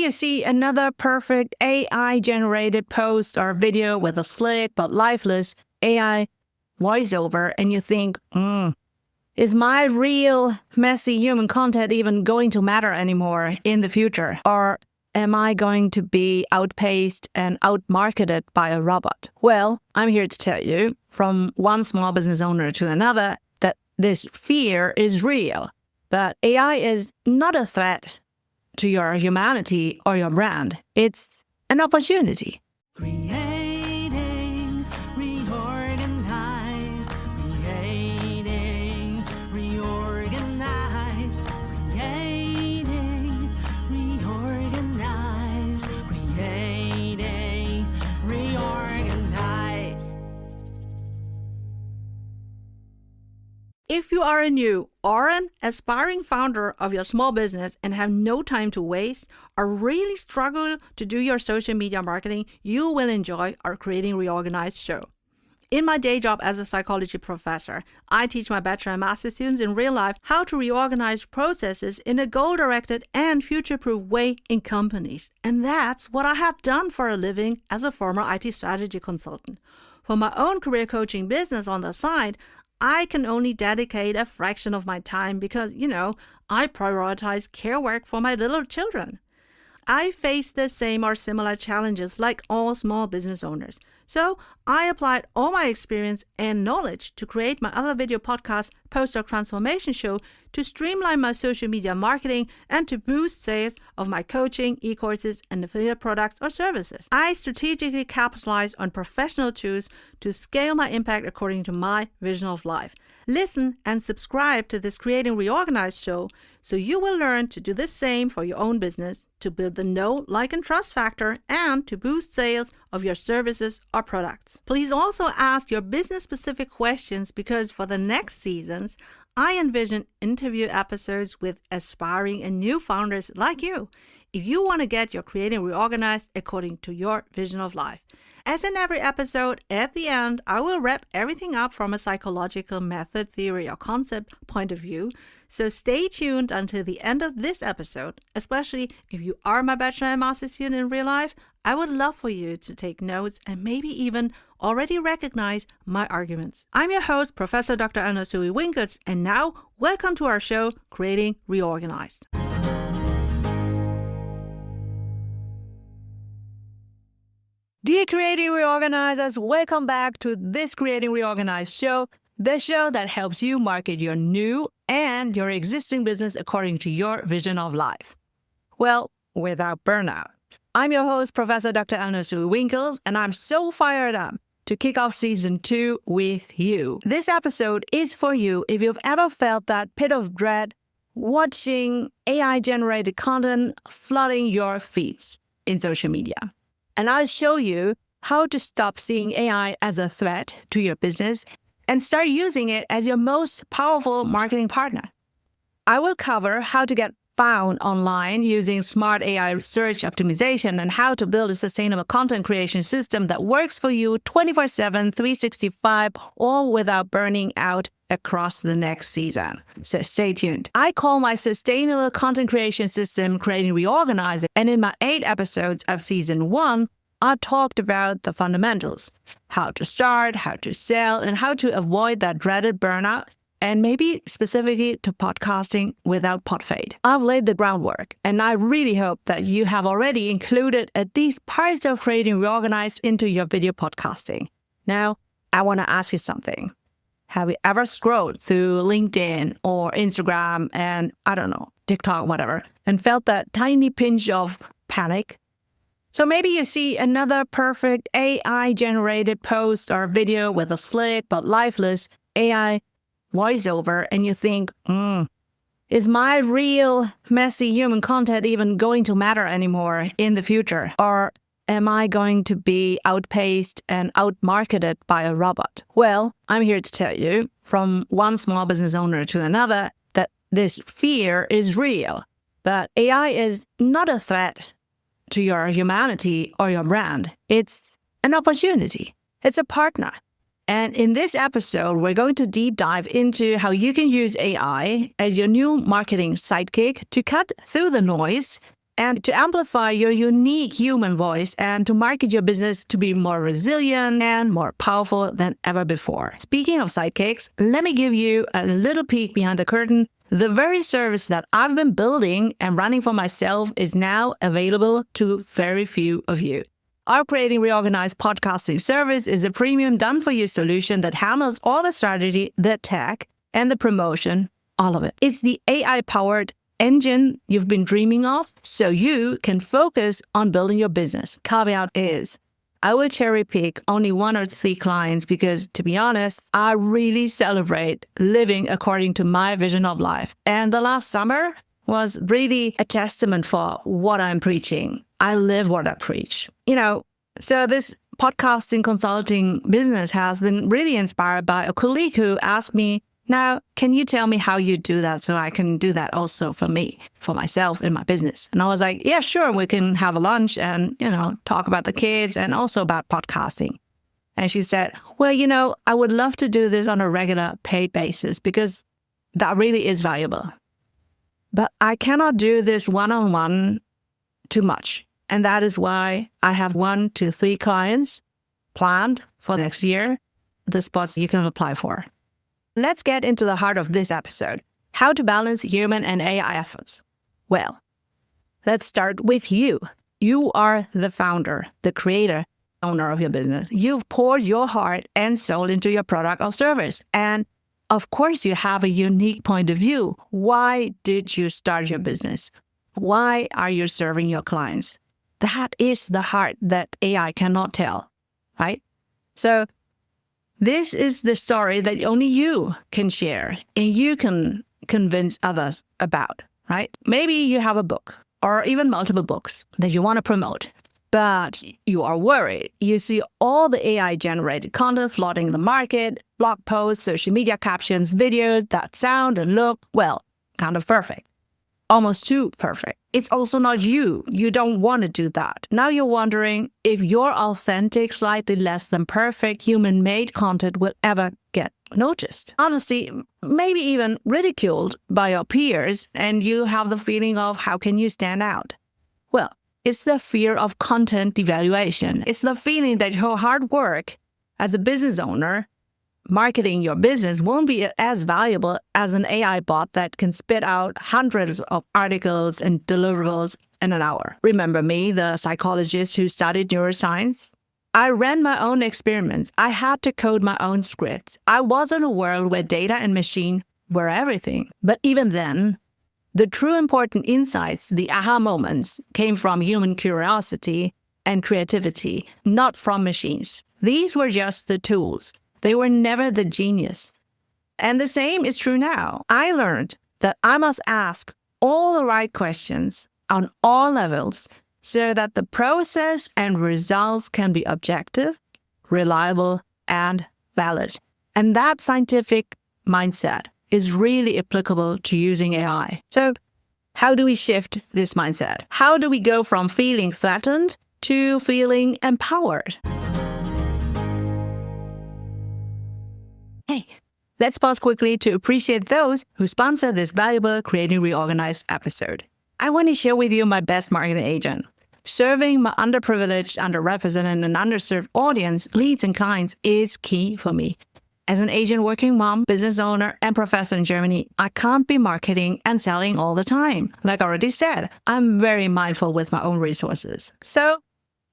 You see another perfect AI-generated post or video with a slick but lifeless AI voiceover, and you think, is my real, messy human content even going to matter anymore in the future? Or am I going to be outpaced and outmarketed by a robot? Well, I'm here to tell you, from one small business owner to another, that this fear is real. But AI is not a threat to your humanity or your brand. It's an opportunity. Creating, reorganize, creating, reorganize, creating, reorganize, creating, reorganize. If you are a new or an aspiring founder of your small business and have no time to waste or really struggle to do your social media marketing, you will enjoy our Creating Reorganiz show. In my day job as a psychology professor, I teach my bachelor and master students in real life how to reorganize processes in a goal-directed and future-proof way in companies. And that's what I have done for a living as a former IT strategy consultant. For my own career coaching business on the side, I can only dedicate a fraction of my time because, I prioritize care work for my little children. I face the same or similar challenges like all small business owners. So I applied all my experience and knowledge to create my other video podcast, Postdoc Transformation Show, to streamline my social media marketing and to boost sales of my coaching, e-courses, and affiliate products or services. I strategically capitalize on professional tools to scale my impact according to my vision of life. Listen and subscribe to this Creating Reorganiz show so you will learn to do the same for your own business, to build the know, like, and trust factor, and to boost sales of your services or products. Please also ask your business-specific questions because for the next seasons, I envision interview episodes with aspiring and new founders like you, if you want to get your Creating Reorganiz according to your vision of life. As in every episode, at the end, I will wrap everything up from a psychological method, theory, or concept point of view. So stay tuned until the end of this episode, especially if you are my bachelor and master student in real life. I would love for you to take notes and maybe even already recognize my arguments. I'm your host, Professor Dr. Eleonore Soei-Winkels, and now welcome to our show, Creating Reorganiz. Dear Creating Reorganizers, welcome back to this Creating Reorganiz show, the show that helps you market your new and your existing business according to your vision of life. Well, without burnout. I'm your host, Professor Dr. Eleonore Soei-Winkels, and I'm so fired up to kick off Season 2 with you. This episode is for you if you've ever felt that pit of dread watching AI-generated content flooding your feeds in social media. And I'll show you how to stop seeing AI as a threat to your business and start using it as your most powerful marketing partner. I will cover how to get found online using smart AI search optimization and how to build a sustainable content creation system that works for you 24/7, 365, all without burning out across the next season. So stay tuned. I call my sustainable content creation system Creating Reorganiz, and in my 8 episodes of Season 1, I talked about the fundamentals, how to start, how to sell, and how to avoid that dreaded burnout, and maybe specifically to podcasting without podfade. I've laid the groundwork, and I really hope that you have already included at least parts of Creating Reorganiz into your video podcasting. Now, I want to ask you something. Have you ever scrolled through LinkedIn or Instagram and, TikTok, whatever, and felt that tiny pinch of panic? So maybe you see another perfect AI-generated post or video with a slick but lifeless AI voiceover, and you think, is my real, messy human content even going to matter anymore in the future? Or am I going to be outpaced and outmarketed by a robot? Well, I'm here to tell you, from one small business owner to another, that this fear is real. But AI is not a threat to your humanity or your brand. It's an opportunity. It's a partner. And in this episode, we're going to deep dive into how you can use AI as your new marketing sidekick to cut through the noise and to amplify your unique human voice and to market your business to be more resilient and more powerful than ever before. Speaking of sidekicks, let me give you a little peek behind the curtain. The very service that I've been building and running for myself is now available to very few of you. Our Creating Reorganiz podcasting service is a premium done-for-you solution that handles all the strategy, the tech, and the promotion, all of it. It's the AI-powered engine you've been dreaming of, so you can focus on building your business. Caveat is, I will cherry pick only 1 or 3 clients because, to be honest, I really celebrate living according to my vision of life. And the last summer was really a testament for what I'm preaching. I live what I preach. So this podcasting consulting business has been really inspired by a colleague who asked me, now, can you tell me how you do that so I can do that also for me, for myself in my business? And I was like, yeah, sure. We can have a lunch and, talk about the kids and also about podcasting. And she said, well, I would love to do this on a regular paid basis because that really is valuable. But I cannot do this one-on-one too much. And that is why I have 1 to 3 clients planned for next year, the spots you can apply for. Let's get into the heart of this episode, how to balance human and AI efforts. Well, let's start with you. You are the founder, the creator, owner of your business. You've poured your heart and soul into your product or service. And of course, you have a unique point of view. Why did you start your business? Why are you serving your clients? That is the heart that AI cannot tell, right? So this is the story that only you can share and you can convince others about, right? Maybe you have a book or even multiple books that you want to promote, but you are worried. You see all the AI-generated content flooding the market, blog posts, social media captions, videos that sound and look, well, kind of perfect. Almost too perfect. It's also not you. You don't want to do that. Now you're wondering if your authentic, slightly less than perfect human-made content will ever get noticed. Honestly, maybe even ridiculed by your peers, and you have the feeling of how can you stand out? Well, it's the fear of content devaluation. It's the feeling that your hard work as a business owner marketing your business won't be as valuable as an AI bot that can spit out hundreds of articles and deliverables in an hour. Remember me, the psychologist who studied neuroscience? I ran my own experiments. I had to code my own scripts. I was in a world where data and machine were everything. But even then, the true important insights, the aha moments, came from human curiosity and creativity, not from machines. These were just the tools. They were never the genius. And the same is true now. I learned that I must ask all the right questions on all levels so that the process and results can be objective, reliable, and valid. And that scientific mindset is really applicable to using AI. So how do we shift this mindset? How do we go from feeling threatened to feeling empowered? Hey, let's pause quickly to appreciate those who sponsor this valuable Creating Reorganiz episode. I want to share with you my best marketing agent. Serving my underprivileged, underrepresented, and underserved audience, leads, and clients is key for me. As an Asian working mom, business owner, and professor in Germany, I can't be marketing and selling all the time. Like I already said, I'm very mindful with my own resources. So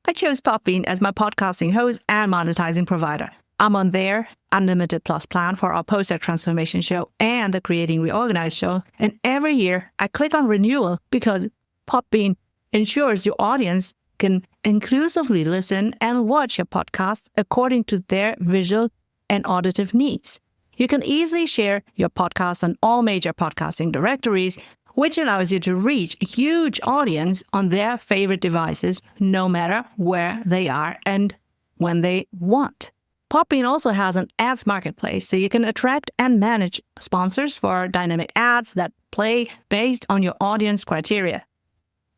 I chose Podbean as my podcasting host and monetizing provider. I'm on their Unlimited Plus plan for our post-doc transformation show and the Creating Reorganiz show. And every year I click on renewal because Podbean ensures your audience can inclusively listen and watch your podcast according to their visual and auditive needs. You can easily share your podcast on all major podcasting directories, which allows you to reach a huge audience on their favorite devices, no matter where they are and when they want. Podbean also has an ads marketplace, so you can attract and manage sponsors for dynamic ads that play based on your audience criteria.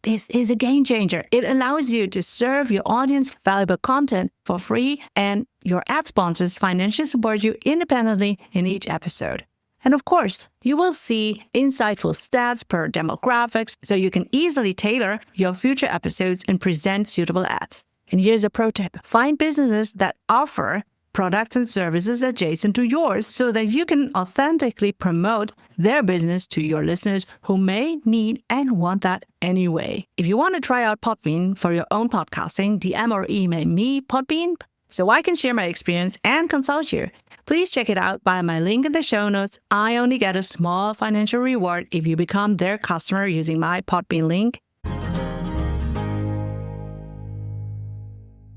This is a game changer. It allows you to serve your audience valuable content for free, and your ad sponsors financially support you independently in each episode. And of course, you will see insightful stats per demographics so you can easily tailor your future episodes and present suitable ads. And here's a pro tip. Find businesses that offer products and services adjacent to yours so that you can authentically promote their business to your listeners who may need and want that anyway. If you want to try out Podbean for your own podcasting, DM or email me, Podbean, so I can share my experience and consult you. Please check it out by my link in the show notes. I only get a small financial reward if you become their customer using my Podbean link.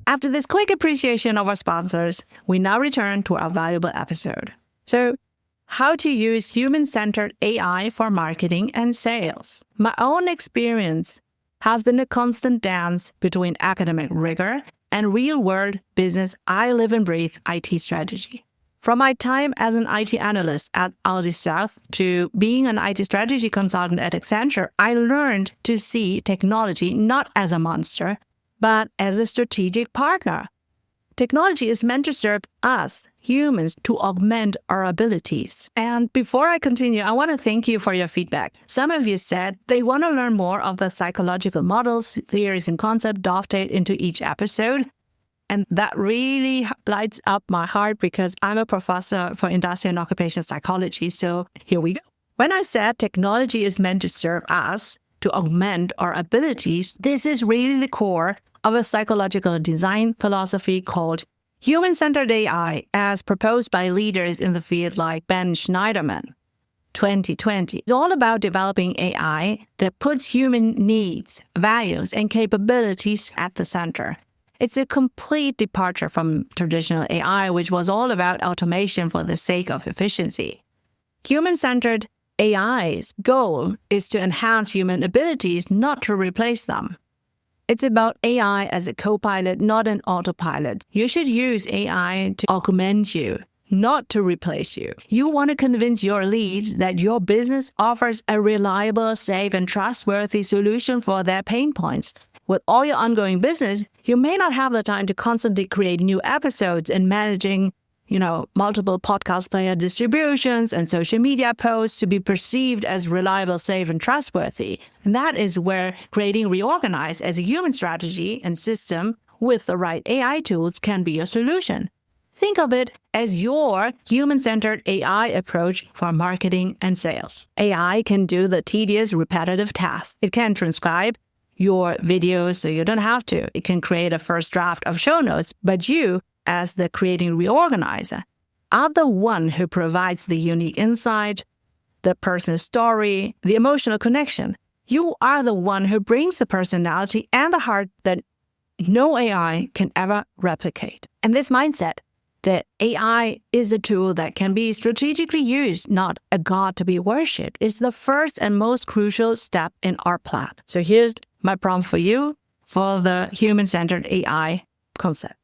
After this quick appreciation of our sponsors, we now return to our valuable episode. So, how to use human-centered AI for marketing and sales. My own experience has been a constant dance between academic rigor and real-world business I live and breathe IT strategy. From my time as an IT analyst at Aldi South to being an IT strategy consultant at Accenture, I learned to see technology not as a monster, but as a strategic partner. Technology is meant to serve us, humans, to augment our abilities. And before I continue, I want to thank you for your feedback. Some of you said they want to learn more of the psychological models, theories, and concepts dovetailed into each episode. And that really lights up my heart because I'm a professor for industrial and occupational psychology. So here we go. When I said technology is meant to serve us, to augment our abilities, this is really the core of a psychological design philosophy called human-centered AI, as proposed by leaders in the field like Ben Schneiderman. 2020. It's all about developing AI that puts human needs, values, and capabilities at the center. It's a complete departure from traditional AI, which was all about automation for the sake of efficiency. Human-centered AI's goal is to enhance human abilities, not to replace them. It's about AI as a co-pilot, not an autopilot. You should use AI to augment you, not to replace you. You want to convince your leads that your business offers a reliable, safe, and trustworthy solution for their pain points. With all your ongoing business, you may not have the time to constantly create new episodes and managing, multiple podcast player distributions and social media posts to be perceived as reliable, safe, and trustworthy. And that is where CreatingReorganiz as a human strategy and system with the right AI tools can be your solution. Think of it as your human-centered AI approach for marketing and sales. AI can do the tedious, repetitive tasks. It can transcribe your videos so you don't have to. It can create a first draft of show notes, but you, as the CreatingReorganizer, are the one who provides the unique insight, the personal story, the emotional connection. You are the one who brings the personality and the heart that no AI can ever replicate. And this mindset that AI is a tool that can be strategically used, not a god to be worshipped, is the first and most crucial step in our plan. So here's my prompt for you for the human-centered AI concept.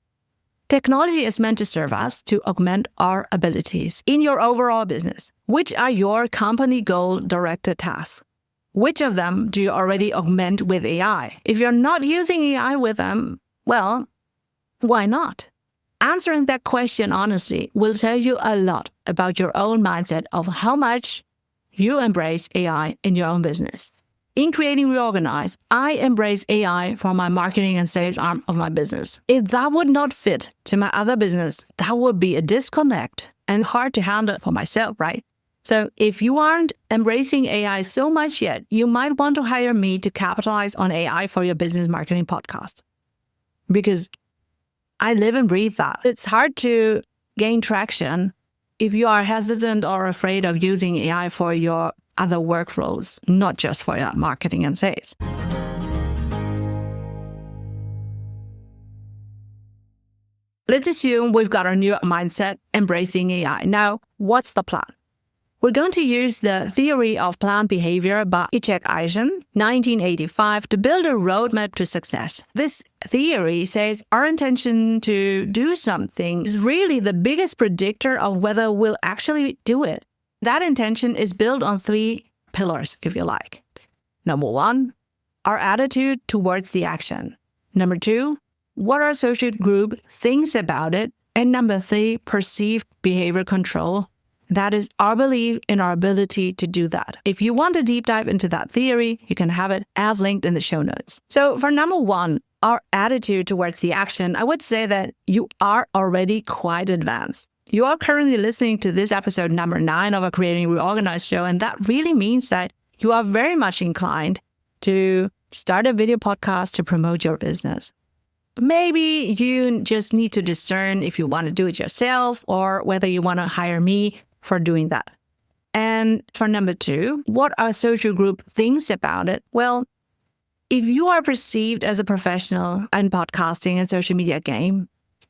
Technology is meant to serve us to augment our abilities in your overall business. Which are your company goal-directed tasks? Which of them do you already augment with AI? If you're not using AI with them, well, why not? Answering that question honestly will tell you a lot about your own mindset of how much you embrace AI in your own business. In CreatingReorganiz, I embrace AI for my marketing and sales arm of my business. If that would not fit to my other business, that would be a disconnect and hard to handle for myself, right? So if you aren't embracing AI so much yet, you might want to hire me to capitalize on AI for your business marketing podcast. Because I live and breathe that. It's hard to gain traction if you are hesitant or afraid of using AI for your other workflows, not just for your marketing and sales. Let's assume we've got our new mindset, embracing AI. Now, what's the plan? We're going to use the theory of planned behavior by Ishak Eisen, 1985, to build a roadmap to success. This theory says our intention to do something is really the biggest predictor of whether we'll actually do it. That intention is built on 3 pillars, if you like. Number 1, our attitude towards the action. Number 2, what our social group thinks about it. And number 3, perceived behavior control That is our belief in our ability to do that. If you want to deep dive into that theory, you can have it as linked in the show notes. So for number one, our attitude towards the action, I would say that you are already quite advanced. You are currently listening to this episode number 9 of a Creating Reorganiz show, and that really means that you are very much inclined to start a video podcast to promote your business. Maybe you just need to discern if you want to do it yourself or whether you want to hire me for doing that. And for number 2, what our social group thinks about it? Well, if you are perceived as a professional in podcasting and social media game,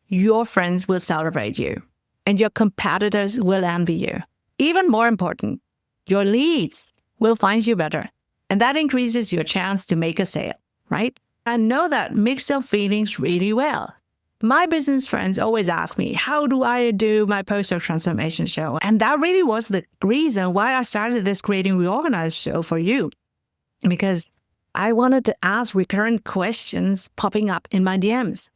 your friends will celebrate you and your competitors will envy you. Even more important, your leads will find you better. And that increases your chance to make a sale, right? I know that mix of feelings really well. My business friends always ask me, how do I do my post-doc transformation show? And that really was the reason why I started this Creating Reorganiz show for you. Because I wanted to ask recurrent questions popping up in my DMs.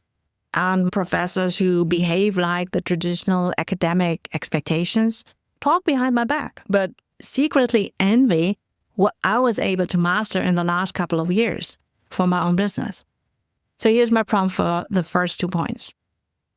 And professors who behave like the traditional academic expectations talk behind my back, but secretly envy what I was able to master in the last couple of years for my own business. So here's my prompt for the first 2 points.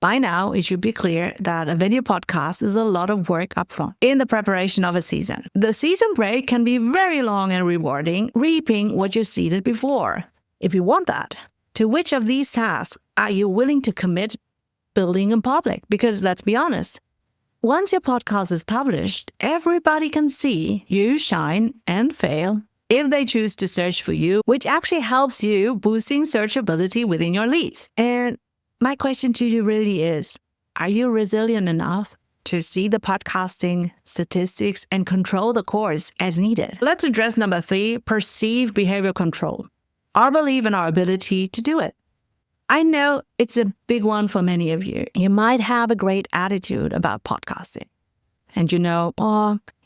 By now, it should be clear that a video podcast is a lot of work upfront in the preparation of a season. The season break can be very long and rewarding, reaping what you seeded before. If you want that, to which of these tasks are you willing to commit building in public? Because let's be honest, once your podcast is published, everybody can see you shine and fail if they choose to search for you, which actually helps you boosting searchability within your leads. And my question to you really is, are you resilient enough to see the podcasting statistics and control the course as needed? Let's address number 3, perceived behavior control. Our belief in our ability to do it. I know it's a big one for many of you. You might have a great attitude about podcasting. And you know,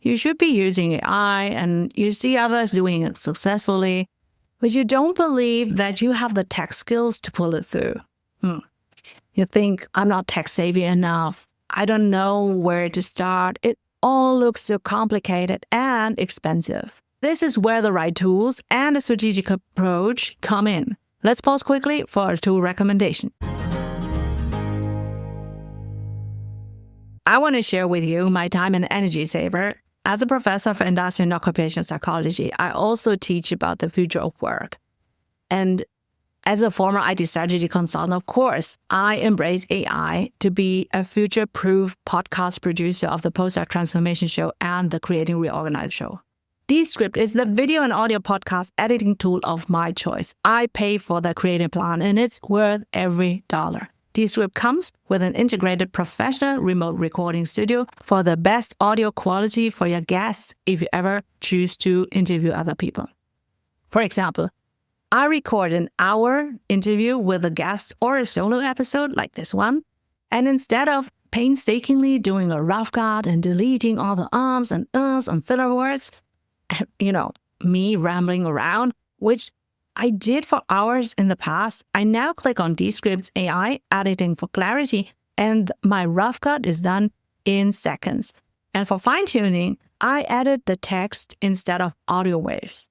you should be using AI and you see others doing it successfully, but you don't believe that you have the tech skills to pull it through. You think, I'm not tech savvy enough. I don't know where to start. It all looks so complicated and expensive. This is where the right tools and a strategic approach come in. Let's pause quickly for a tool recommendation. I want to share with you my time and energy saver. As a professor for industrial and occupational psychology, I also teach about the future of work. And as a former IT strategy consultant, of course, I embrace AI to be a future-proof podcast producer of the Post-doc Transformation Show and the Creating Reorganiz show. Descript is the video and audio podcast editing tool of my choice. I pay for the creative plan and it's worth every dollar. Descript comes with an integrated professional remote recording studio for the best audio quality for your guests if you ever choose to interview other people. For example, I record an hour interview with a guest or a solo episode like this one, and instead of painstakingly doing a rough cut and deleting all the ums and uhs and filler words, me rambling around, which I did for hours in the past, I now click on Descript's AI editing for clarity, and my rough cut is done in seconds. And for fine-tuning, I edit the text instead of audio waves.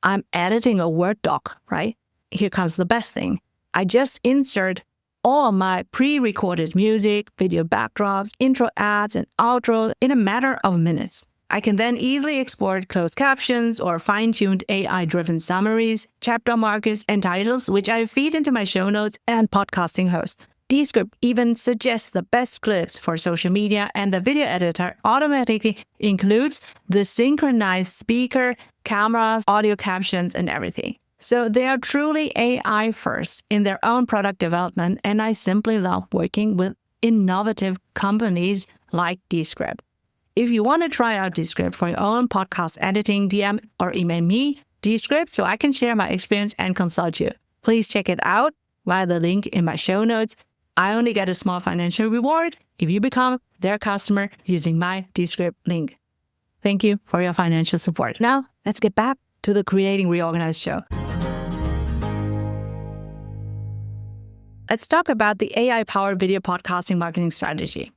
I'm editing a Word doc, right? Here comes the best thing. I just insert all my pre-recorded music, video backdrops, intro ads, and outro in a matter of minutes. I can then easily export closed captions or fine-tuned AI-driven summaries, chapter markers, and titles, which I feed into my show notes and podcasting host. Descript even suggests the best clips for social media, and the video editor automatically includes the synchronized speaker, cameras, audio captions, and everything. So they are truly AI first in their own product development, and I simply love working with innovative companies like Descript. If you want to try out Descript for your own podcast editing, DM or email me, Descript, so I can share my experience and consult you. Please check it out via the link in my show notes. I only get a small financial reward if you become their customer using my Descript link. Thank you for your financial support. Now, let's get back to the Creating Reorganiz show. Let's talk about the AI-powered video podcasting marketing strategy.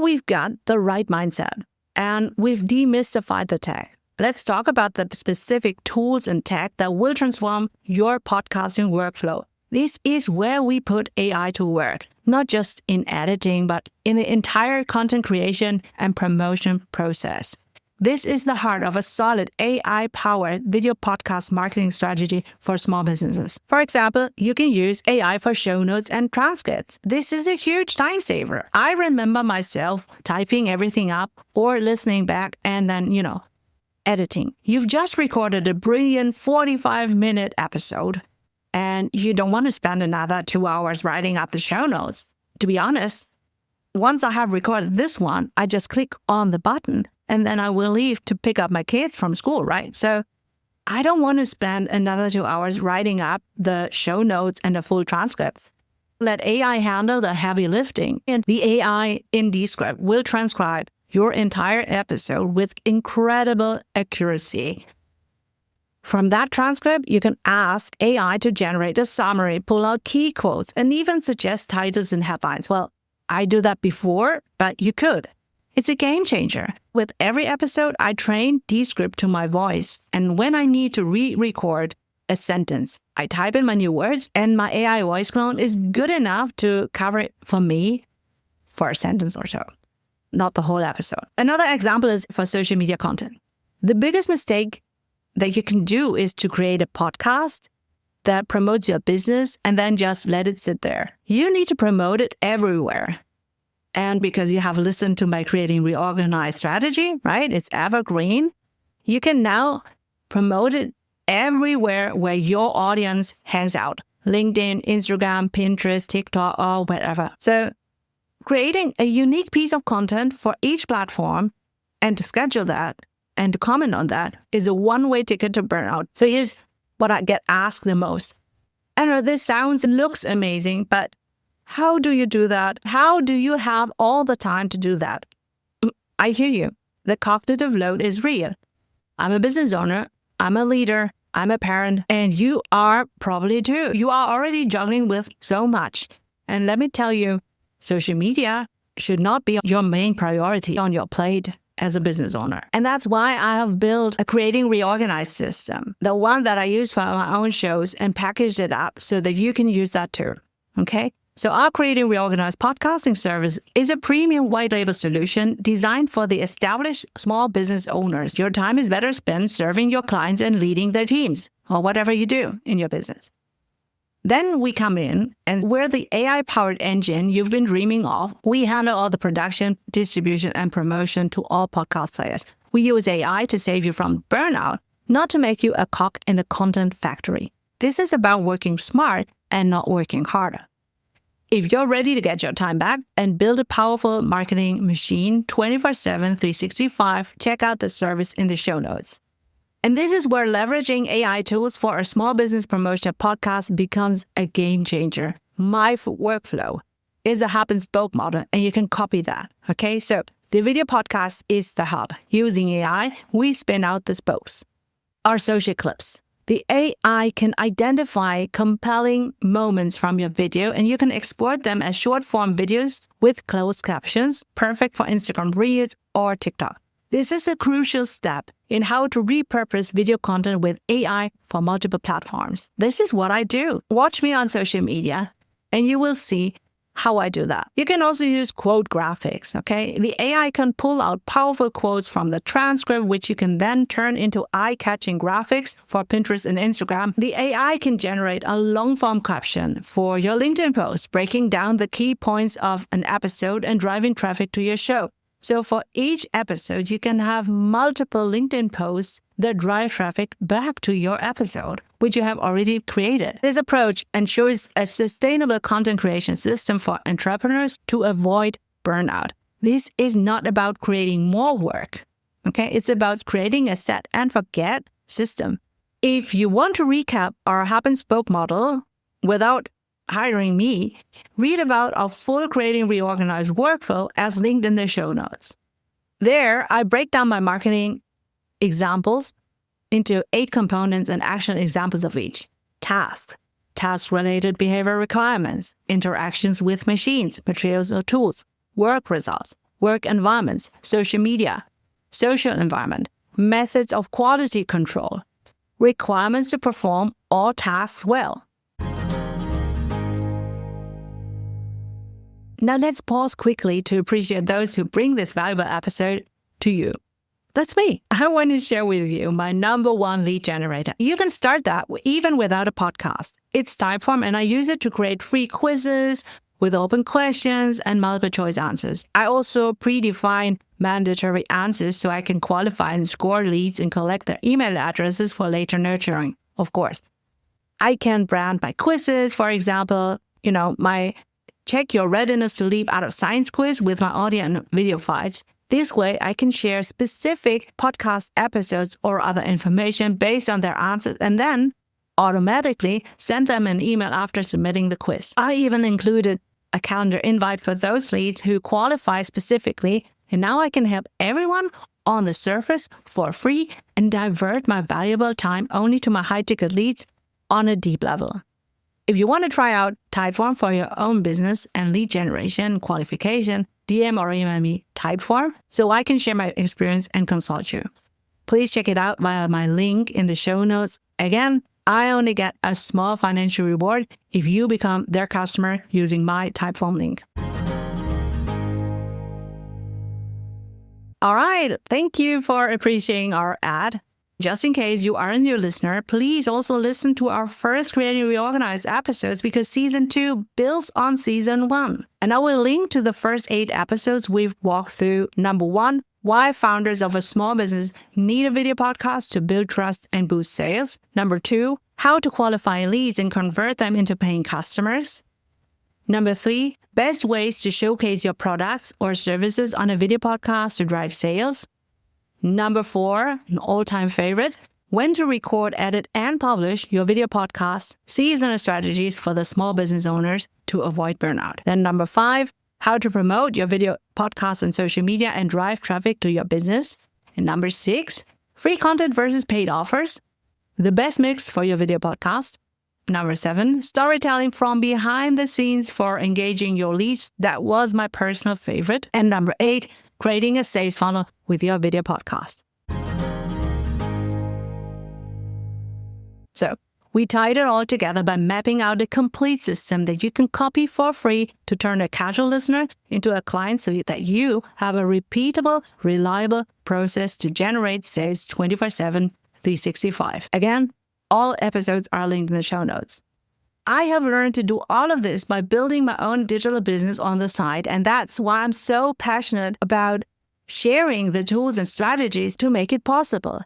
we've got the right mindset and we've demystified the tech, let's talk about the specific tools and tech that will transform your podcasting workflow. This is where we put AI to work, not just in editing, but in the entire content creation and promotion process. This is the heart of a solid AI-powered video podcast marketing strategy for small businesses. For example, you can use AI for show notes and transcripts. This is a huge time saver. I remember myself typing everything up or listening back and then, editing. You've just recorded a brilliant 45-minute episode and you don't want to spend another 2 hours writing up the show notes. To be honest, once I have recorded this one, I just click on the button and then I will leave to pick up my kids from school, right? So I don't want to spend another 2 hours writing up the show notes and the full transcript. Let AI handle the heavy lifting, and the AI in Descript will transcribe your entire episode with incredible accuracy. From that transcript, you can ask AI to generate a summary, pull out key quotes, and even suggest titles and headlines. Well, I do that before, but you could. It's a game changer. With every episode, I train Descript to my voice. And when I need to re-record a sentence, I type in my new words and my AI voice clone is good enough to cover it for me for a sentence or so, not the whole episode. Another example is for social media content. The biggest mistake that you can do is to create a podcast that promotes your business and then just let it sit there. You need to promote it everywhere. And because you have listened to my Creating Reorganiz strategy, right? It's evergreen. You can now promote it everywhere where your audience hangs out. LinkedIn, Instagram, Pinterest, TikTok, or whatever. So creating a unique piece of content for each platform and to schedule that and to comment on that is a one-way ticket to burnout. So here's what I get asked the most. I know this sounds and looks amazing, but how do you do that? How do you have all the time to do that? I hear you. The cognitive load is real. I'm a business owner. I'm a leader. I'm a parent. And you are probably too. You are already juggling with so much. And let me tell you, social media should not be your main priority on your plate as a business owner. And that's why I have built a CreatingReorganiz system, the one that I use for my own shows, and packaged it up so that you can use that too. Okay? So our CreatingReorganiz podcasting service is a premium white label solution designed for the established small business owners. Your time is better spent serving your clients and leading their teams, or whatever you do in your business. Then we come in, and we're the AI-powered engine you've been dreaming of. We handle all the production, distribution, and promotion to all podcast players. We use AI to save you from burnout, not to make you a cog in a content factory. This is about working smart and not working harder. If you're ready to get your time back and build a powerful marketing machine 24/7, 365, check out the service in the show notes. And this is where leveraging AI tools for a small business promotion podcast becomes a game changer. My workflow is a hub and spoke model, and you can copy that. Okay, so the video podcast is the hub. Using AI, we spin out the spokes. Our social clips. The AI can identify compelling moments from your video, and you can export them as short-form videos with closed captions, perfect for Instagram Reels or TikTok. This is a crucial step in how to repurpose video content with AI for multiple platforms. This is what I do. Watch me on social media, and you will see how I do that. You can also use quote graphics, okay? The AI can pull out powerful quotes from the transcript, which you can then turn into eye-catching graphics for Pinterest and Instagram. The AI can generate a long-form caption for your LinkedIn post, breaking down the key points of an episode and driving traffic to your show. So for each episode, you can have multiple LinkedIn posts that drive traffic back to your episode, which you have already created. This approach ensures a sustainable content creation system for entrepreneurs to avoid burnout. This is not about creating more work, okay? It's about creating a set and forget system. If you want to recap our hub and spoke model without hiring me, read about our full CreatingReorganiz workflow as linked in the show notes. There, I break down my marketing examples into 8 components and action examples of each. Tasks, task-related behavior requirements, interactions with machines, materials or tools, work results, work environments, social media, social environment, methods of quality control, requirements to perform all tasks well. Now let's pause quickly to appreciate those who bring this valuable episode to you. That's me. I want to share with you my number one lead generator. You can start that even without a podcast. It's Typeform, and I use it to create free quizzes with open questions and multiple choice answers. I also predefine mandatory answers so I can qualify and score leads and collect their email addresses for later nurturing, of course. I can brand my quizzes, for example, my Check Your Readiness to Leap Out of Science quiz with my audio and video files. This way, I can share specific podcast episodes or other information based on their answers and then automatically send them an email after submitting the quiz. I even included a calendar invite for those leads who qualify specifically, and now I can help everyone on the surface for free and divert my valuable time only to my high-ticket leads on a deep level. If you want to try out Typeform for your own business and lead generation qualification, DM or email me Typeform so I can share my experience and consult you. Please check it out via my link in the show notes. Again, I only get a small financial reward if you become their customer using my Typeform link. All right, thank you for appreciating our ad. Just in case you are a new listener, please also listen to our first Creating Reorganiz episodes because Season 2 builds on Season 1. And I will link to the first 8 episodes we've walked through. Number 1, why founders of a small business need a video podcast to build trust and boost sales. Number 2, how to qualify leads and convert them into paying customers. Number 3, best ways to showcase your products or services on a video podcast to drive sales. Number 4, an all-time favorite, when to record, edit, and publish your video podcast, seasonal strategies for the small business owners to avoid burnout. Then number 5, how to promote your video podcast on social media and drive traffic to your business. And number 6, free content versus paid offers, the best mix for your video podcast. Number 7, storytelling from behind the scenes for engaging your leads. That was my personal favorite. And number 8, creating a sales funnel with your video podcast. So we tied it all together by mapping out a complete system that you can copy for free to turn a casual listener into a client so that you have a repeatable, reliable process to generate sales 24/7, 365. Again, all episodes are linked in the show notes. I have learned to do all of this by building my own digital business on the side, and that's why I'm so passionate about sharing the tools and strategies to make it possible.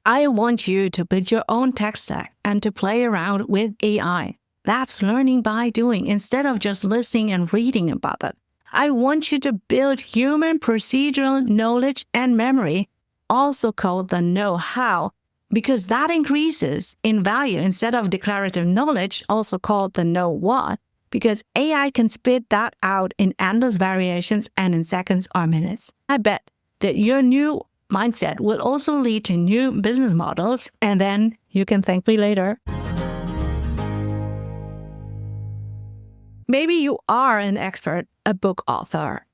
I want you to build your own tech stack and to play around with AI. That's learning by doing instead of just listening and reading about it. I want you to build human procedural knowledge and memory, also called the know-how, because that increases in value instead of declarative knowledge, also called the know what, because AI can spit that out in endless variations and in seconds or minutes. I bet that your new mindset will also lead to new business models, and then you can thank me later. Maybe you are an expert, a book author,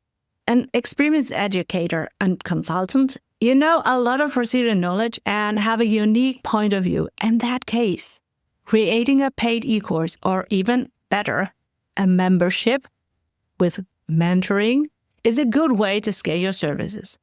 an experienced educator and consultant. You know a lot of procedural knowledge and have a unique point of view. In that case, creating a paid e-course or even better, a membership with mentoring is a good way to scale your services.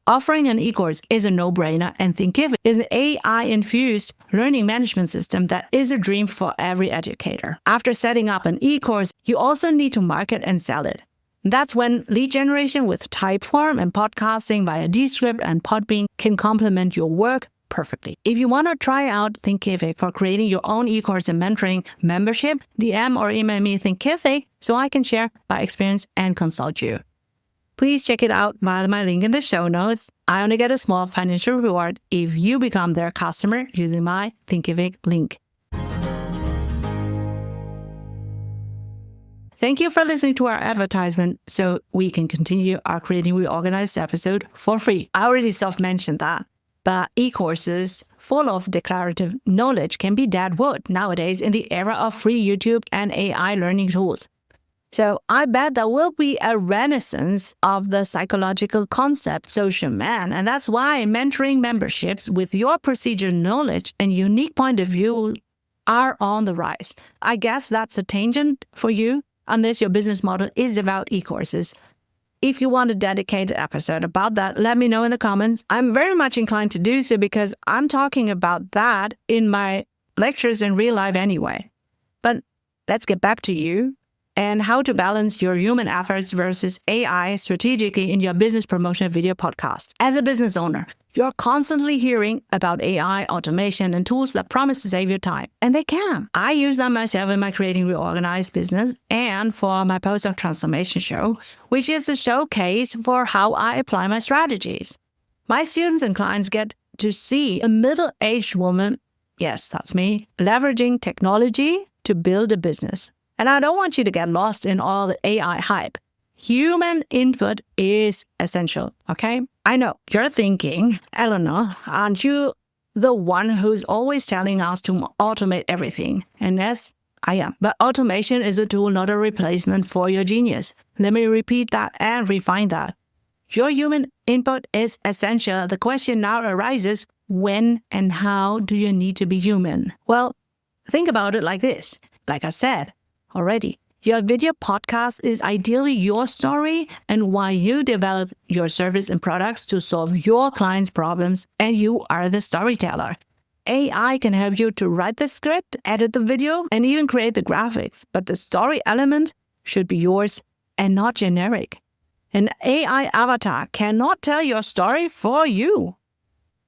Offering an e-course is a no-brainer, and Thinkific is an AI-infused learning management system that is a dream for every educator. After setting up an e-course, you also need to market and sell it. That's when lead generation with Typeform and podcasting via Descript and Podbean can complement your work perfectly. If you want to try out Thinkific for creating your own e-course and mentoring membership, DM or email me Thinkific so I can share my experience and consult you. Please check it out via my link in the show notes. I only get a small financial reward if you become their customer using my Thinkific link. Thank you for listening to our advertisement so we can continue our Creating Reorganiz episode for free. I already self-mentioned that, but e-courses full of declarative knowledge can be dead wood nowadays in the era of free YouTube and AI learning tools. So I bet there will be a renaissance of the psychological concept social man. And that's why mentoring memberships with your procedure knowledge and unique point of view are on the rise. I guess that's a tangent for you, unless your business model is about e-courses. If you want a dedicated episode about that, let me know in the comments. I'm very much inclined to do so because I'm talking about that in my lectures in real life anyway. But let's get back to you and how to balance your human efforts versus AI strategically in your business promotion video podcast. As a business owner, you're constantly hearing about AI, automation, and tools that promise to save your time. And they can. I use them myself in my CreatingReorganiz business and for my postdoc transformation show, which is a showcase for how I apply my strategies. My students and clients get to see a middle-aged woman, yes, that's me, leveraging technology to build a business. And I don't want you to get lost in all the AI hype. Human input is essential, okay? I know you're thinking, Eleanor, aren't you the one who's always telling us to automate everything? And yes, I am. But automation is a tool, not a replacement for your genius. Let me repeat that and refine that. Your human input is essential. The question now arises, when and how do you need to be human? Well, think about it like this. Like I said already, your video podcast is ideally your story and why you develop your service and products to solve your clients' problems, and you are the storyteller. AI can help you to write the script, edit the video, and even create the graphics, but the story element should be yours and not generic. An AI avatar cannot tell your story for you.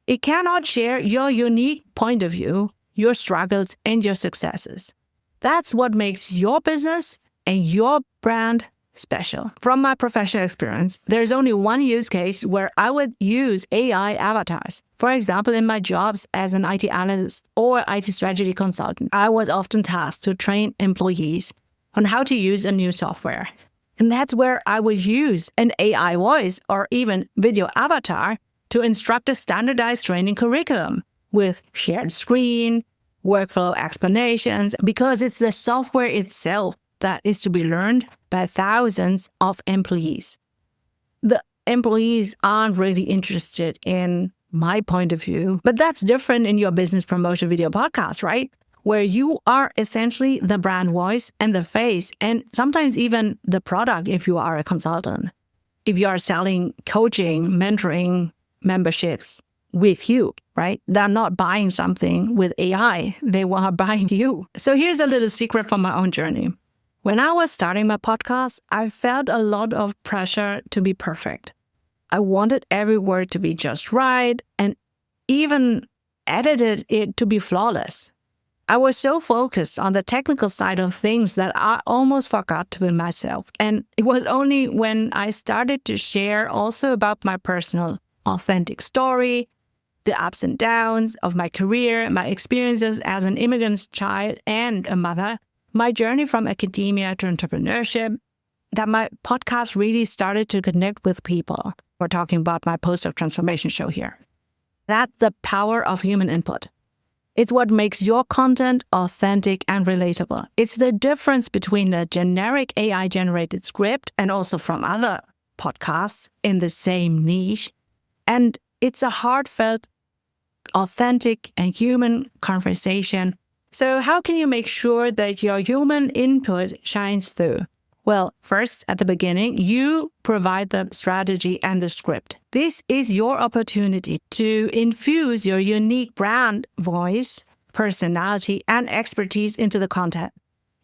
It cannot share your unique point of view, your struggles, and your successes. That's what makes your business and your brand special. From my professional experience, there's only one use case where I would use AI avatars. For example, in my jobs as an IT analyst or IT strategy consultant, I was often tasked to train employees on how to use a new software. And that's where I would use an AI voice or even video avatar to instruct a standardized training curriculum with shared screen, workflow explanations, because it's the software itself that is to be learned by thousands of employees. The employees aren't really interested in my point of view, but that's different in your business promotion video podcast, right? Where you are essentially the brand voice and the face, and sometimes even the product if you are a consultant. If you are selling coaching, mentoring, memberships with you, right? They're not buying something with AI. They are buying you. So here's a little secret from my own journey. When I was starting my podcast, I felt a lot of pressure to be perfect. I wanted every word to be just right and even edited it to be flawless. I was so focused on the technical side of things that I almost forgot to be myself. And it was only when I started to share also about my personal, authentic story, the ups and downs of my career, my experiences as an immigrant child and a mother, my journey from academia to entrepreneurship, that my podcast really started to connect with people. We're talking about my postdoc transformation show here. That's the power of human input. It's what makes your content authentic and relatable. It's the difference between a generic AI-generated script and also from other podcasts in the same niche. And it's a heartfelt, authentic, and human conversation. So how can you make sure that your human input shines through? Well, first, at the beginning, you provide the strategy and the script. This is your opportunity to infuse your unique brand voice, personality, and expertise into the content.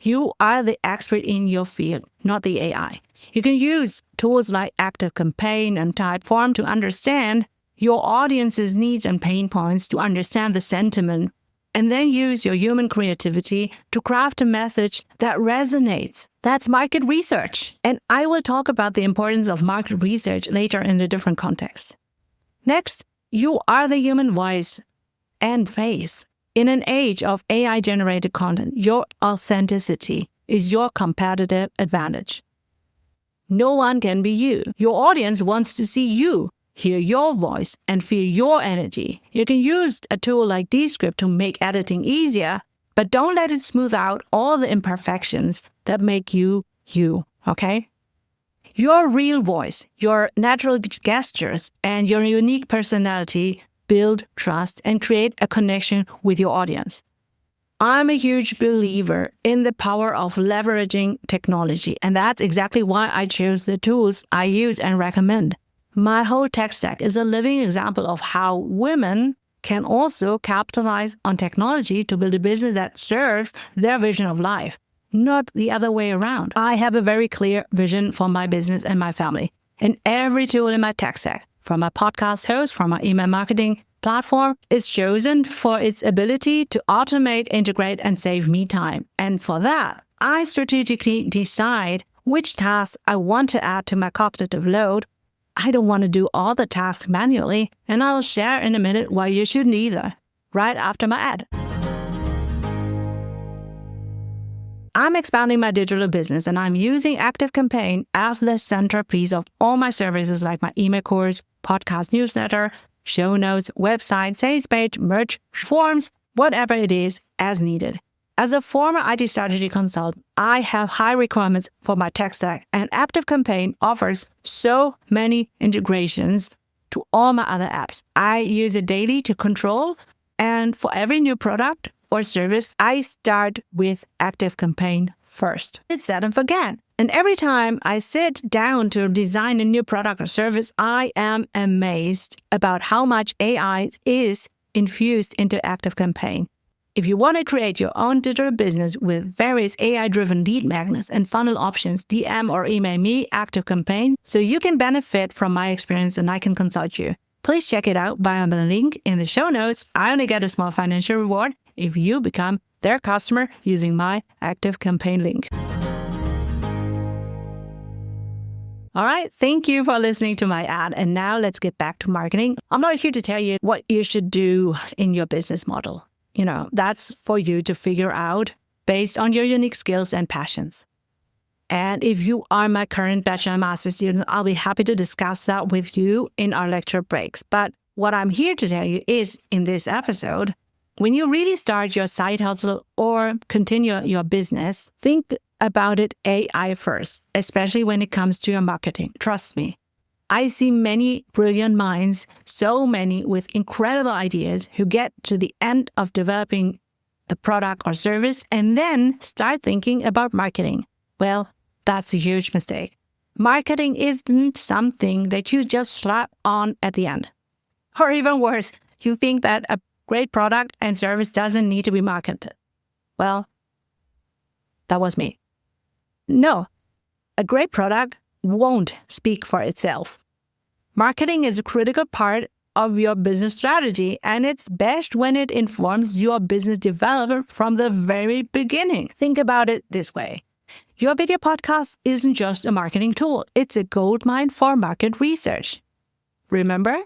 You are the expert in your field, not the AI. You can use tools like ActiveCampaign and Typeform to understand your audience's needs and pain points, to understand the sentiment, and then use your human creativity to craft a message that resonates. That's market research. And I will talk about the importance of market research later in a different context. Next, you are the human voice and face. In an age of AI-generated content, your authenticity is your competitive advantage. No one can be you. Your audience wants to see you, hear your voice, and feel your energy. You can use a tool like Descript to make editing easier, but don't let it smooth out all the imperfections that make you, you. okay? Your real voice, your natural gestures, and your unique personality build trust and create a connection with your audience. I'm a huge believer in the power of leveraging technology, and that's exactly why I chose the tools I use and recommend. My whole tech stack is a living example of how women can also capitalize on technology to build a business that serves their vision of life, not the other way around. I have a very clear vision for my business and my family, and every tool in my tech stack, from my podcast host, from my email marketing platform, is chosen for its ability to automate, integrate, and save me time. And for that, I strategically decide which tasks I want to add to my cognitive load. I don't want to do all the tasks manually, and I'll share in a minute why you shouldn't either, right after my ad. I'm expanding my digital business, and I'm using ActiveCampaign as the centerpiece of all my services like my email course, podcast newsletter, show notes, website, sales page, merch, forms, whatever it is, as needed. As a former IT strategy consultant, I have high requirements for my tech stack, and ActiveCampaign offers so many integrations to all my other apps. I use it daily to control, and for every new product or service, I start with ActiveCampaign first. It's set and forget. And every time I sit down to design a new product or service, I am amazed about how much AI is infused into ActiveCampaign. If you want to create your own digital business with various AI-driven lead magnets and funnel options, DM or email me ActiveCampaign so you can benefit from my experience and I can consult you. Please check it out via the link in the show notes. I only get a small financial reward if you become their customer using my ActiveCampaign link. All right, thank you for listening to my ad. And now let's get back to marketing. I'm not here to tell you what you should do in your business model. That's for you to figure out based on your unique skills and passions. And if you are my current bachelor and master student, I'll be happy to discuss that with you in our lecture breaks. But what I'm here to tell you is, in this episode, when you really start your side hustle or continue your business, think about it AI first, especially when it comes to your marketing. Trust me. I see many brilliant minds, so many with incredible ideas, who get to the end of developing the product or service and then start thinking about marketing. Well, that's a huge mistake. Marketing isn't something that you just slap on at the end. Or even worse, you think that a great product and service doesn't need to be marketed. Well, that was me. No, a great product won't speak for itself. Marketing is a critical part of your business strategy, and it's best when it informs your business development from the very beginning. Think about it this way. Your video podcast isn't just a marketing tool. It's a goldmine for market research. Remember,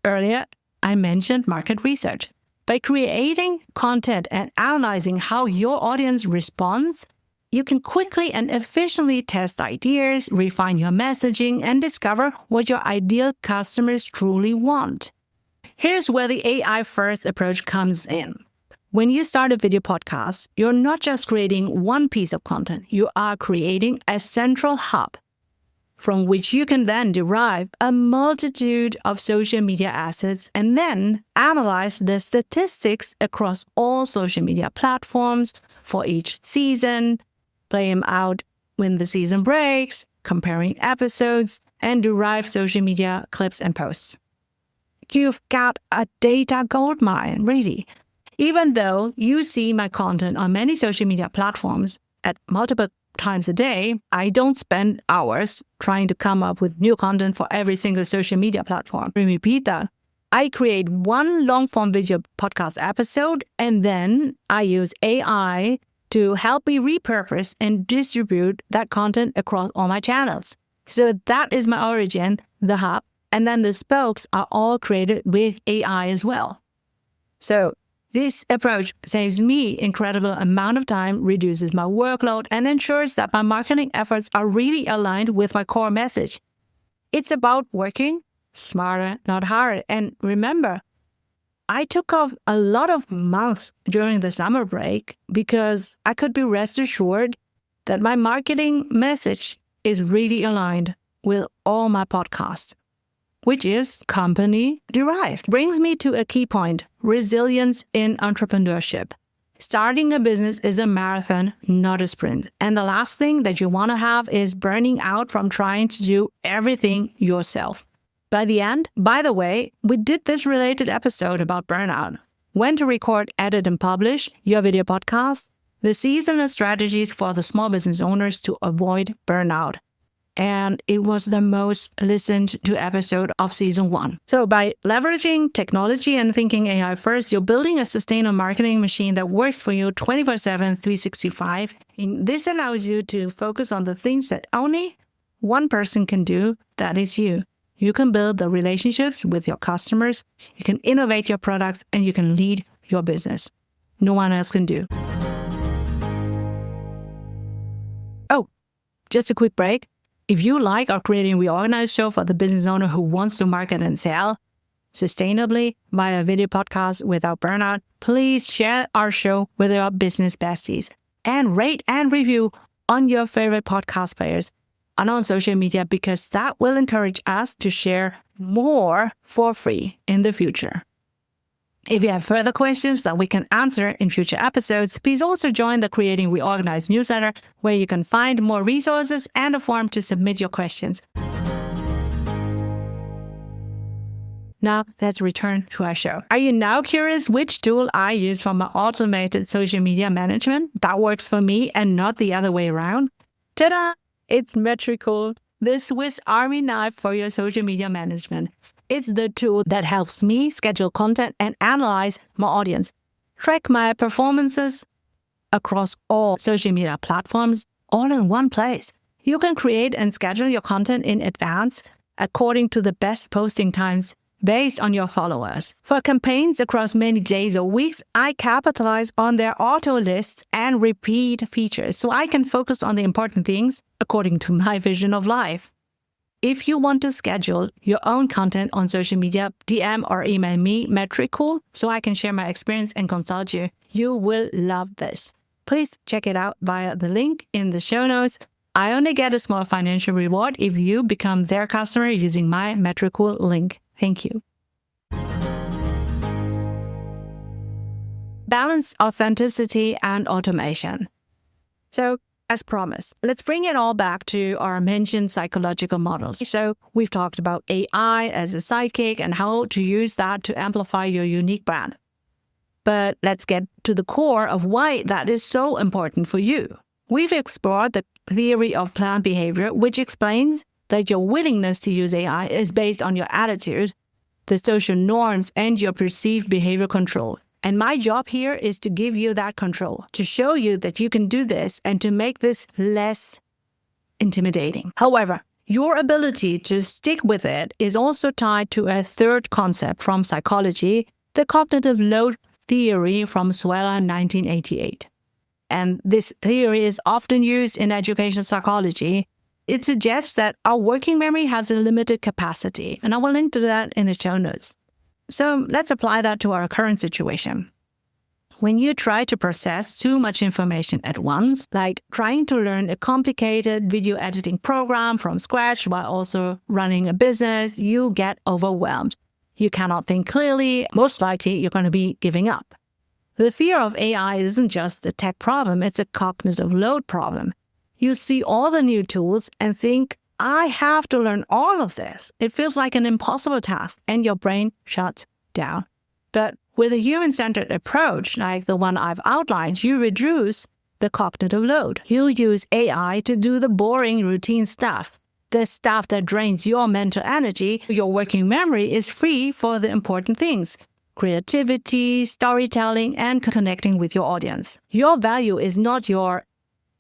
earlier I mentioned market research. By creating content and analyzing how your audience responds, you can quickly and efficiently test ideas, refine your messaging, and discover what your ideal customers truly want. Here's where the AI-first approach comes in. When you start a video podcast, you're not just creating one piece of content, you are creating a central hub from which you can then derive a multitude of social media assets and then analyze the statistics across all social media platforms for each season, play them out when the season breaks, comparing episodes, and derive social media clips and posts. You've got a data goldmine, really. Even though you see my content on many social media platforms at multiple times a day, I don't spend hours trying to come up with new content for every single social media platform. Let me repeat that. I create one long-form video podcast episode, and then I use AI to help me repurpose and distribute that content across all my channels. So that is my origin, the hub, and then the spokes are all created with AI as well. So this approach saves me incredible amount of time, reduces my workload, and ensures that my marketing efforts are really aligned with my core message. It's about working smarter, not harder. And remember, I took off a lot of months during the summer break because I could be rest assured that my marketing message is really aligned with all my podcasts, which is company derived. Brings me to a key point: resilience in entrepreneurship. Starting a business is a marathon, not a sprint. And the last thing that you want to have is burning out from trying to do everything yourself. By the end, by the way, we did this related episode about burnout. When to record, edit, and publish your video podcast, the seasonal strategies for the small business owners to avoid burnout. And it was the most listened to episode of season 1. So by leveraging technology and thinking AI first, you're building a sustainable marketing machine that works for you 24/7, 365. And this allows you to focus on the things that only one person can do, that is you. You can build the relationships with your customers, you can innovate your products, and you can lead your business. No one else can do. Oh, just a quick break. If you like our Creating Reorganiz show for the business owner who wants to market and sell sustainably via video podcast without burnout, please share our show with your business besties and rate and review on your favorite podcast players and on social media, because that will encourage us to share more for free in the future. If you have further questions that we can answer in future episodes, please also join the Creating Reorganiz newsletter, where you can find more resources and a form to submit your questions. Now, let's return to our show. Are you now curious which tool I use for my automated social media management that works for me and not the other way around? Ta-da! It's Metricool, the Swiss Army knife for your social media management. It's the tool that helps me schedule content and analyze my audience, track my performances across all social media platforms, all in one place. You can create and schedule your content in advance according to the best posting times based on your followers. For campaigns across many days or weeks, I capitalize on their auto lists and repeat features so I can focus on the important things according to my vision of life. If you want to schedule your own content on social media, DM or email me, Metricool, so I can share my experience and consult you. You will love this. Please check it out via the link in the show notes. I only get a small financial reward if you become their customer using my Metricool link. Thank you. Balance authenticity and automation. So, as promised, let's bring it all back to our mentioned psychological models. So we've talked about AI as a sidekick and how to use that to amplify your unique brand. But let's get to the core of why that is so important for you. We've explored the theory of planned behavior, which explains that your willingness to use AI is based on your attitude, the social norms, and your perceived behavior control. And my job here is to give you that control, to show you that you can do this and to make this less intimidating. However, your ability to stick with it is also tied to a third concept from psychology, the cognitive load theory from Suella 1988. And this theory is often used in education psychology. It suggests that our working memory has a limited capacity, and I will link to that in the show notes. So let's apply that to our current situation. When you try to process too much information at once, like trying to learn a complicated video editing program from scratch while also running a business, you get overwhelmed. You cannot think clearly. Most likely, you're going to be giving up. The fear of AI isn't just a tech problem, it's a cognitive load problem. You see all the new tools and think, I have to learn all of this. It feels like an impossible task, and your brain shuts down. But with a human-centered approach, like the one I've outlined, you reduce the cognitive load. You use AI to do the boring routine stuff, the stuff that drains your mental energy. Your working memory is free for the important things: creativity, storytelling, and connecting with your audience. Your value is not your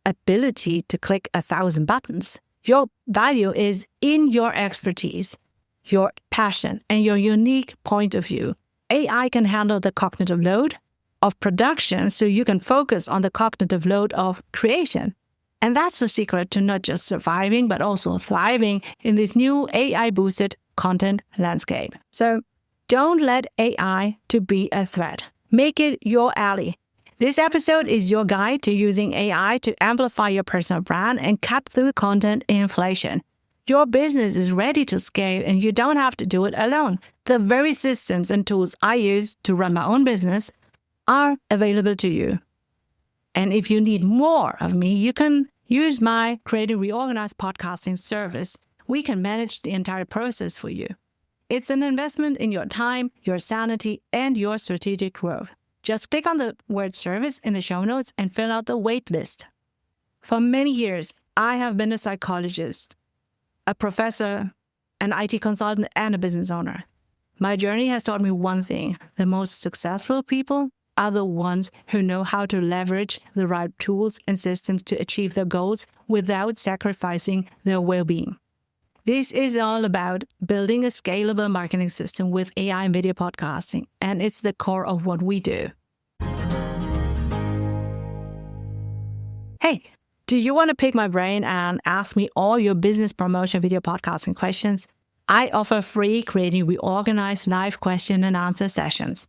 ability to click 1,000 buttons. Your value is in your expertise, your passion, and your unique point of view. AI can handle the cognitive load of production so you can focus on the cognitive load of creation. And that's the secret to not just surviving, but also thriving in this new AI-boosted content landscape. So don't let AI to be a threat. Make it your ally. This episode is your guide to using AI to amplify your personal brand and cut through content inflation. Your business is ready to scale and you don't have to do it alone. The very systems and tools I use to run my own business are available to you. And if you need more of me, you can use my CreatingReorganiz podcasting service. We can manage the entire process for you. It's an investment in your time, your sanity, and your strategic growth. Just click on the word service in the show notes and fill out the wait list. For many years, I have been a psychologist, a professor, an IT consultant, and a business owner. My journey has taught me one thing: the most successful people are the ones who know how to leverage the right tools and systems to achieve their goals without sacrificing their well-being. This is all about building a scalable marketing system with AI and video podcasting, and it's the core of what we do. Hey, do you want to pick my brain and ask me all your business promotion video podcasting questions? I offer free Creating Reorganiz live question and answer sessions.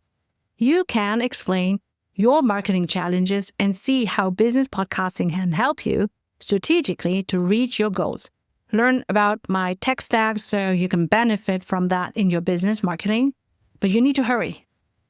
You can explain your marketing challenges and see how business podcasting can help you strategically to reach your goals. Learn about my tech stack so you can benefit from that in your business marketing. But you need to hurry.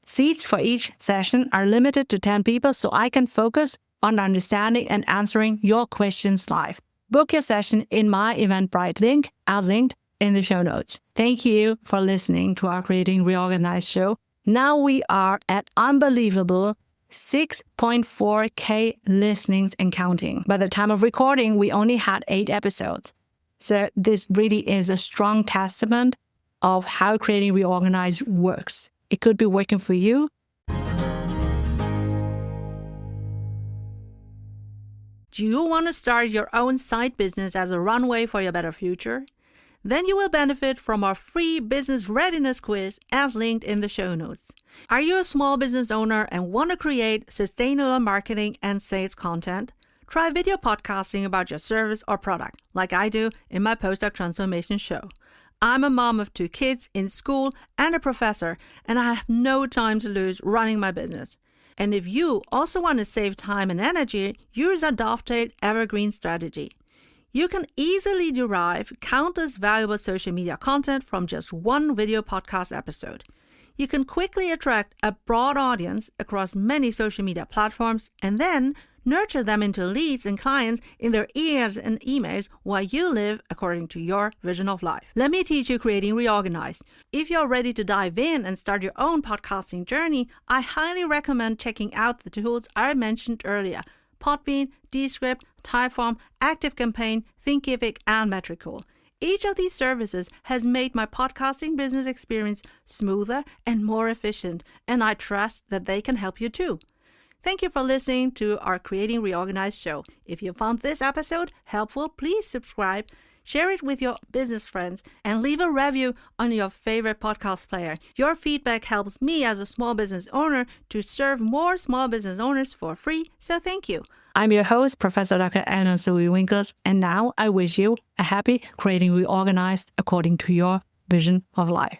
Seats for each session are limited to 10 people so I can focus on understanding and answering your questions live. Book your session in my Eventbrite link as linked in the show notes. Thank you for listening to our Creating Reorganiz show. Now we are at unbelievable 6.4K listenings and counting. By the time of recording, we only had 8 episodes. So this really is a strong testament of how Creating Reorganiz works. It could be working for you. Do you want to start your own side business as a runway for your better future? Then you will benefit from our free business readiness quiz as linked in the show notes. Are you a small business owner and want to create sustainable marketing and sales content? Try video podcasting about your service or product, like I do in my postdoc transformation show. I'm a mom of 2 kids in school and a professor, and I have no time to lose running my business. And if you also want to save time and energy, use our Dovetail Evergreen strategy. You can easily derive countless valuable social media content from just one video podcast episode. You can quickly attract a broad audience across many social media platforms and then nurture them into leads and clients in their ears and emails while you live according to your vision of life. Let me teach you Creating Reorganiz. If you're ready to dive in and start your own podcasting journey, I highly recommend checking out the tools I mentioned earlier: Podbean, Descript, Typeform, ActiveCampaign, Thinkific, and Metricool. Each of these services has made my podcasting business experience smoother and more efficient, and I trust that they can help you too. Thank you for listening to our Creating Reorganiz show. If you found this episode helpful, please subscribe, share it with your business friends, and leave a review on your favorite podcast player. Your feedback helps me as a small business owner to serve more small business owners for free, so thank you. I'm your host, Professor Dr. Eleonore Soei-Winkels, and now I wish you a happy Creating Reorganiz according to your vision of life.